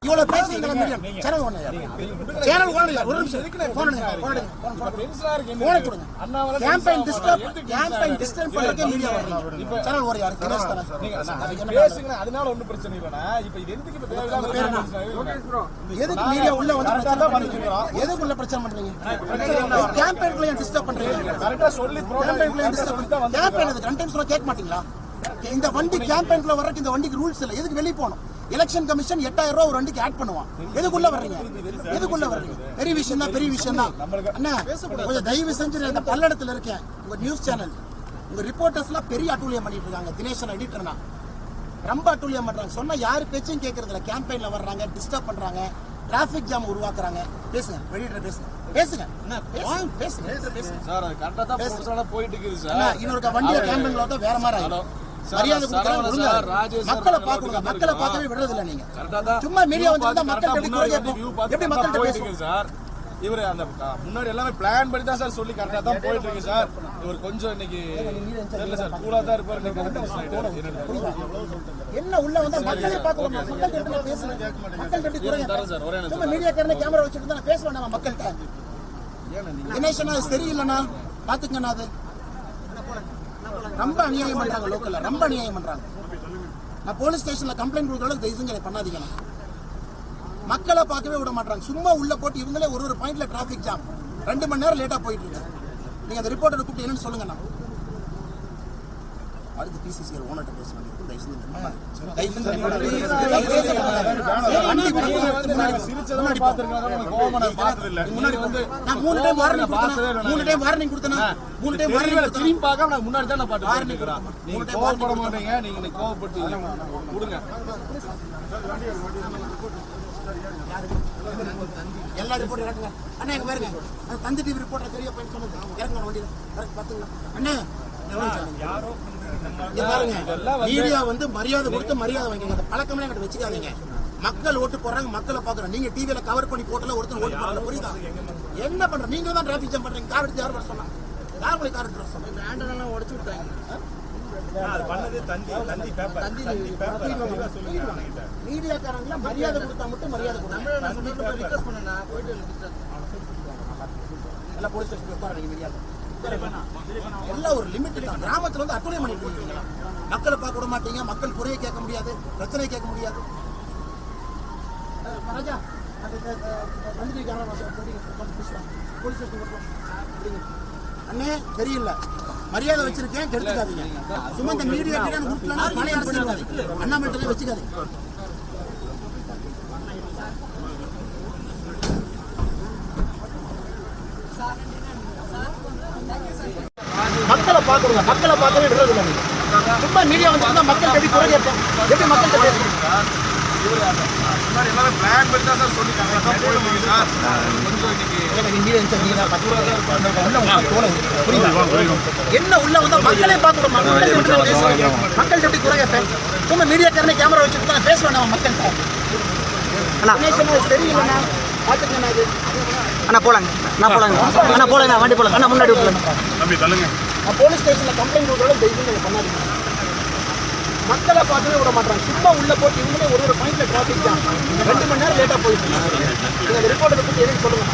இவ்வளவு பேசுறீங்களா medium channel ஒண்ணு சேனல் ஒண்ணு ஒரு நிமிஷம் போன் கொடுங்க கேம்பெயின் டிஸ்டர்ப் பண்றதுக்கு மீடியா வர்றீங்க சேனல் ஒரு யாரு தினேஷ் தான நீங்க பேசுங்க அதனால ஒண்ணும் பிரச்சனை இல்லனா இப்போ இது எதுக்கு இப்ப தேவையில்லாம எதுக்கு மீடியா உள்ள வந்து பிரச்சனை பண்றீங்க எதுக்குள்ள பிரச்சனை பண்றீங்க கேம்பெயின்ல ஏன் டிஸ்டர்ப் பண்றீங்க கரெக்ட்டா சொல்லி கேம்பெயின்ல டிஸ்டர்ப் பண்றீங்க கேம்பெயின் அது கண்டென்ட்ஸ் எல்லாம் கேட்க மாட்டீங்களா இந்த வண்டி கேம்பெயின்ல வரக்கு இந்த வண்டிக்கு ரூல்ஸ் இல்ல எதுக்கு வெளிய போணும் எலெக்ஷன் கமிஷன் 8000 ரூபாய் ஒரு வண்டிக்கு ஆட் பண்ணுவான் எதுக்குள்ள வர்றீங்க பெரிய விஷயம் தான் அண்ணா கொஞ்சம் தயவு செஞ்சு அந்த பல்லடத்துல இருக்கேன் உங்க நியூஸ் சேனல் உங்க ரிப்போர்ட்டர்ஸ்லாம் பெரிய அட்டூழியம் பண்ணிட்டு இருக்காங்க தினேஷன் எடிட்டர்னா ரொம்ப அட்டூழியம் பண்றாங்க சொன்னா யாரு பேச்சும் கேட்கறதில்ல கேம்பெயின்ல வர்றாங்க டிஸ்டர்ப் பண்றாங்க டிராபிக் ஜாம் உருவாக்குறாங்க பேசுங்க எடிட்டர் பேசுங்க சார் அது கரெக்ட்டா தான் ப்ரொஃபஷனலா போயிட்டு இருக்குது சார் இன்னொரு வண்டியில கேம்பெயின்ல வந்து வேற மாதிரி ஆயிடும் மரியாதை மக்களை பார்க்கவே விடுறது இல்ல நீங்க சும்மா மீடியா வந்து மக்கள் எப்படி மக்கள்கிட்ட பேசுங்க சார் இவரு அந்த முன்னாடி எல்லாமே பிளான் பண்ணி தான் சார் சொல்லி கரெக்டா தான் போயிட்டு இருக்கு சார் இவர் கொஞ்சம் இன்னைக்கு தெரியல சார் கூலா தான் இருப்பாரு என்ன உள்ள வந்து மக்களே பார்க்கணும் மக்கள்கிட்ட பேசுங்க மக்கள்கிட்ட குறைங்க சும்மா மீடியாக்காரனே கேமரா வச்சிட்டு தான் பேசலாம் நம்ம மக்கள்கிட்ட தினேஷனா சரியில்லைண்ணா பாத்துக்கண்ணா அது ரொம்ப அநியாயம் பண்றாங்க லோக்கல்ல ரொம்ப அநியாயம் பண்றாங்க நான் போலீஸ் ஸ்டேஷன்ல கம்ப்ளைண்ட் கொடுக்கறதுக்கு தயவு செஞ்சு பண்ணாதீங்க மக்களை பார்க்கவே விட மாட்டாங்க சும்மா உள்ள போட்டு இவங்களே ஒரு பாயிண்ட்ல டிராபிக் ஜாம் 2 மணி நேரம் லேட்டா போயிட்டு இருக்கு நீங்க அந்த ரிப்போர்ட்டர் கூப்பிட்டு என்னன்னு சொல்லுங்க அடுத்து பிசிசிஎல் ஓனர்ட்ட பேச வேண்டியிருக்கும் தயவு செஞ்சு முன்னாடி நான் 3 டைம் வார்னிங் கொடுத்தேன் திரும்பி பார்க்காம நான் முன்னாடி தான் நான் பாட்டு வார்னிங் நீங்க கோவப்பட மாட்டீங்க நீங்க கோவப்பட்டு கொடுங்க எல்லா ரிப்போர்ட் இறக்குங்க அண்ணா எங்க பாருங்க தந்தி டிவி ரிப்போர்ட்டர் தெரிய போய் சொன்னது இறங்குங்க வண்டியில பாத்துங்க அண்ணா மீடியா வந்து மரியாதை கொடுத்து மரியாதை வாங்கிங்க அந்த பழக்கமே என்கிட்ட வச்சுக்காதீங்க மக்கள் ஓட்டு போடுறாங்க மக்களை பாக்குறோம் நீங்க டிவியில கவர் பண்ணி போட்டல ஒருத்தர் ஓட்டு போடல புரியுதா என்ன பண்ற நீங்க தான் டிராபிக் ஜாம் பண்றீங்க கார் எடுத்து யார் வர சொன்னா யார் போய் கார் எடுத்து வர சொன்னா ஆண்டனா உடைச்சு விட்டாங்க மீடியாக்காரங்கள மரியாதை கொடுத்தா மட்டும் மரியாதை கொடுங்க எல்லாம் போலீஸ் ஸ்டேஷன் உட்காருங்க மீடியால எல்லாம் ஒரு லிமிட் தான் கிராமத்துல வந்து அட்டுழியம் பண்ணிட்டு இருக்கீங்க மக்களை பார்க்க விட மாட்டீங்க மக்கள் குறையை கேட்க முடியாது பிரச்சனை கேட்க முடியாது ராஜா அண்ணே தெரியல மரியாதை வச்சிருக்கேன் கெடுத்துக்காதீங்க சும்மா இந்த மீடியா பழைய அரசியல்வாதி அண்ணாமலை வச்சுக்காதீங்க மக்களை பார்க்கணுங்க மக்களை பார்க்கவே விடுறது இல்லை சும்மா மீடியா வந்து மக்கள் எப்படி குறை கேட்போம் எப்படி மக்கள்கிட்ட பேசுறோம் முன்னாடி எல்லாமே பிளான் பண்ணி தான் சார் சொல்லி கரெக்டா போயிட்டு சார் என்ன உள்ள வந்து மக்களே பார்க்கணும் மக்கள் எப்படி குறை கேட்பேன் சும்மா மீடியாக்காரனே கேமரா வச்சுட்டு தான் பேசுவேன் நம்ம மக்கள்கிட்ட தெரியலண்ணா பார்த்துக்கண்ணா அது அண்ணா போலாங்க அண்ணா போலாங்க வண்டி போலாங்க அண்ணா முன்னாடி விட்டுருங்க நான் போலீஸ் ஸ்டேஷன்ல கம்ப்ளைண்ட் கொடுக்கறத தெய்வீங்க பண்ணாதீங்க மக்களை பார்க்கவே விட மாட்டாங்க சும்மா உள்ள போட்டு இவங்களே ஒரு பாயிண்ட்ல டிராபிக் ஜாம் 2 மணி நேரம் லேட்டா போயிட்டு நீங்க ரிப்போர்ட்டரை பத்தி எதுவும் சொல்லுங்க